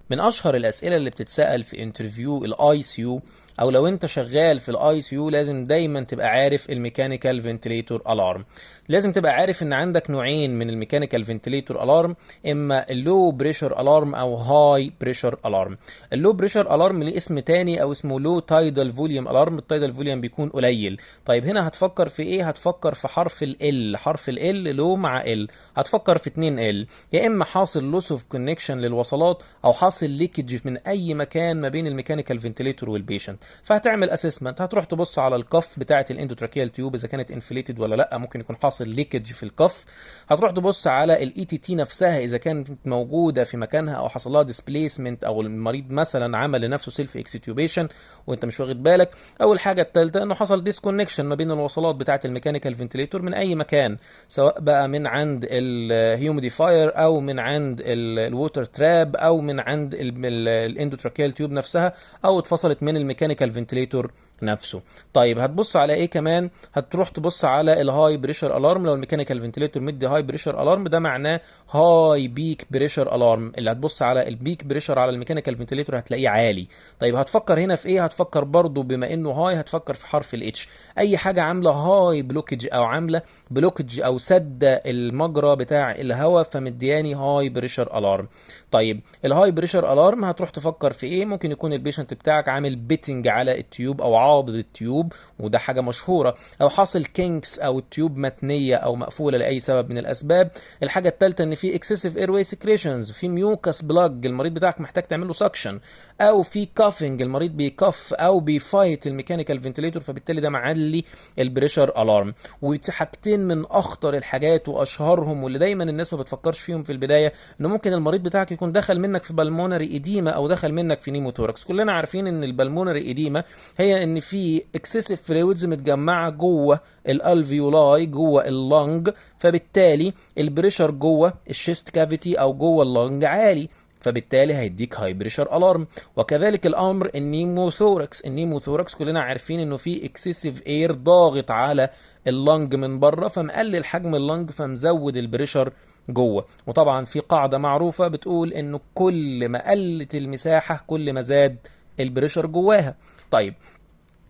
من اشهر الاسئله اللي بتتسال في انترفيو الاي سي يو، او لو انت شغال في الاي سي يو، لازم دايما تبقى عارف الميكانيكال فنتليتور الارم. لازم تبقى عارف ان عندك نوعين من الميكانيكال فنتليتور الارم، اما اللو بريشر الارم او هاي بريشر الارم. اللو بريشر الارم ليه اسم تاني او اسمه لو تايدال فوليوم الارم. التايدال فوليوم بيكون قليل. طيب هنا هتفكر في ايه؟ هتفكر في حرف ال، حرف ال لو مع ال، هتفكر في 2 ال، يا اما حاصل لوس اوف كونكشن للوصلات او حاصل ليكج من اي مكان ما بين الميكانيكال فنتليتور والبيشنت. فهتعمل اسسمنت، هتروح تبص على الكف بتاعه الاندوتراكيال تيوب اذا كانت انفليتد ولا لا، ممكن يكون حاصل ليكج في الكف. هتروح تبص على الاي تي تي نفسها اذا كانت موجوده في مكانها او حصل لها ديسبليسمنت، او المريض مثلا عمل لنفسه سيلف اكستيوبيشن وانت مش واخد بالك. اول حاجه الثالثه انه حصل ديسكونكشن ما بين الوصلات بتاعه الميكانيكال فنتليتور من اي مكان، سواء بقى من عند الهيوميديفاير او من عند الووتر تراب او من عند الاندوتراكيال تيوب نفسها، او اتفصلت من الميكانيكال فنتليتور نفسه. طيب هتبص على ايه كمان؟ هتروح تبص على الهاي بريشر الارم. لو الميكانيكال فنتليتور مدي هاي بريشر الارم، ده معناه هاي بيك بريشر الارم. اللي هتبص على البيك بريشر على الميكانيكال فنتليتور هتلاقيه عالي. طيب هتفكر هنا في ايه؟ هتفكر برضو بما انه هاي، هتفكر في حرف الاتش. اي حاجه عامله هاي بلوكج او عامله بلوكج او سد المجرى بتاع الهواء فمدياني هاي بريشر الارم. طيب الهاي بريشر الارم هتروح تفكر في ايه؟ ممكن يكون البيشنت بتاعك عامل بيتنج على التيوب او عاضد التيوب، وده حاجه مشهوره، او حاصل كينكس او التيوب متنيه او مقفوله لاي سبب من الاسباب. الحاجه الثالثه ان في اكسسيف اير واي سكريشنز، في ميوكس بلاج، المريض بتاعك محتاج تعمل له سكشن، او في كافنج، المريض بيكف او بيفايت الميكانيكال فنتليتور، فبالتالي ده معلي البريشر الارم. وحاجتين من اخطر الحاجات واشهرهم واللي دايما الناس ما بتفكرش فيهم في البدايه، انه ممكن المريض بتاعك يكون دخل منك في بالمونري ايديما او دخل منك في نيموثوركس. كلنا عارفين ان البالمونري ايديما هي ان في اكسسيف فلويدز متجمعه جوه الالفيولاي، جوه اللنج، فبالتالي البريشر جوه الشيست كافيتي او جوه اللنج عالي، فبالتالي هيديك هاي بريشر الارم. وكذلك الامر النيموثوركس. النيموثوركس كلنا عارفين انه في اكسسيف اير ضاغط على اللنج من بره، فمقلل حجم اللنج فمزود البريشر جوه. وطبعا في قاعده معروفه بتقول انه كل ما قلت المساحه كل ما زاد البريشر جواها. طيب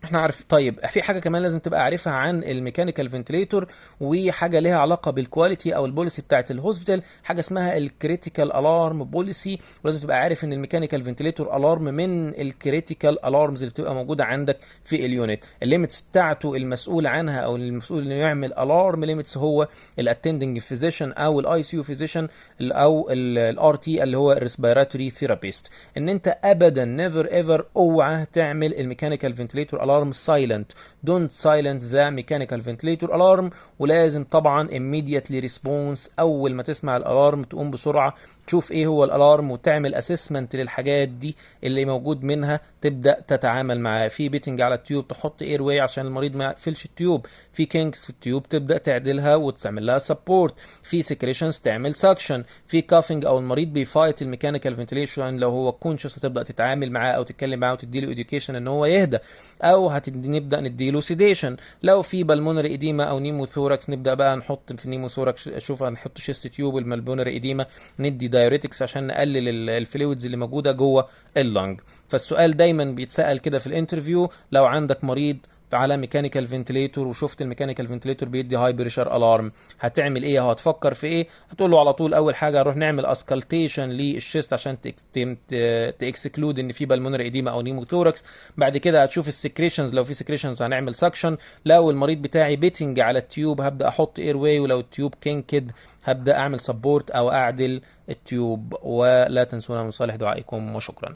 احنا عارف. طيب في حاجه كمان لازم تبقى عارفها عن الميكانيكال فنتليتور، وحاجه ليها علاقه بالكواليتي او البوليسي بتاعه الهوسبيتال، حاجه اسمها الكريتيكال الارم بوليسي. ولازم تبقى عارف ان الميكانيكال فنتليتور الارم من الكريتيكال الارمز اللي بتبقى موجوده عندك في اليونت. الليميتس بتاعته المسؤول عنها او المسؤول انه يعمل الارم ليميتس هو الاتندنج فيزيشن او الاي سي يو فيزيشن او الار تي اللي هو الريسبيراتوري ثيرابيست. ان انت ابدا نيفر ايفر اوعى تعمل الميكانيكال فنتليتور الارم سايلنت. دونت سايلنت ذا ميكانيكال فنتليتور الارم. ولازم طبعا immediately response، اول ما تسمع الالارم تقوم بسرعه تشوف ايه هو الالارم وتعمل اسسمنت للحاجات دي اللي موجود منها، تبدا تتعامل معاه. في بيتنج على التيوب تحط اير واي عشان المريض ما يقفلش التيوب، في كينكس في التيوب تبدا تعدلها وتعمل لها سبورت، في سكريشنز تعمل سكشن، في كافنج او المريض بيفايت الميكانيكال فنتليشن لو هو كونشس تبدا تتعامل معاه او تتكلم معاه وتديله اديوكيشن ان هو يهدى، او نبدا نديله سيديشن. لو في بالمونري ايديما او نيموثوركس نبدا بقى نحط في النيموثوركس، اشوف هنحط شيست تيوب البالمونري ايديما، ندي دايوريتكس عشان نقلل الفلويدز اللي موجوده جوه اللنج. فالسؤال دايما بيتسال كده في الانترفيو، لو عندك مريض على ميكانيكال فنتليتور وشفت الميكانيكال فنتليتور بيدي هاي بريشر الارم، هتعمل ايه او هتفكر في ايه؟ هتقول له على طول اول حاجه نروح نعمل اسكالتيشن للشيست عشان تاكسكلود ان في بالمونري ايديما او نيموثوركس. بعد كده هتشوف السكريشنز، لو في سكريشنز هنعمل سكشن. لو المريض بتاعي بيتنج على التيوب هبدا احط اير واي، ولو التيوب كينكد هبدا اعمل سبورت او اعدل التيوب. ولا تنسونا من صالح دعائكم، وشكرا.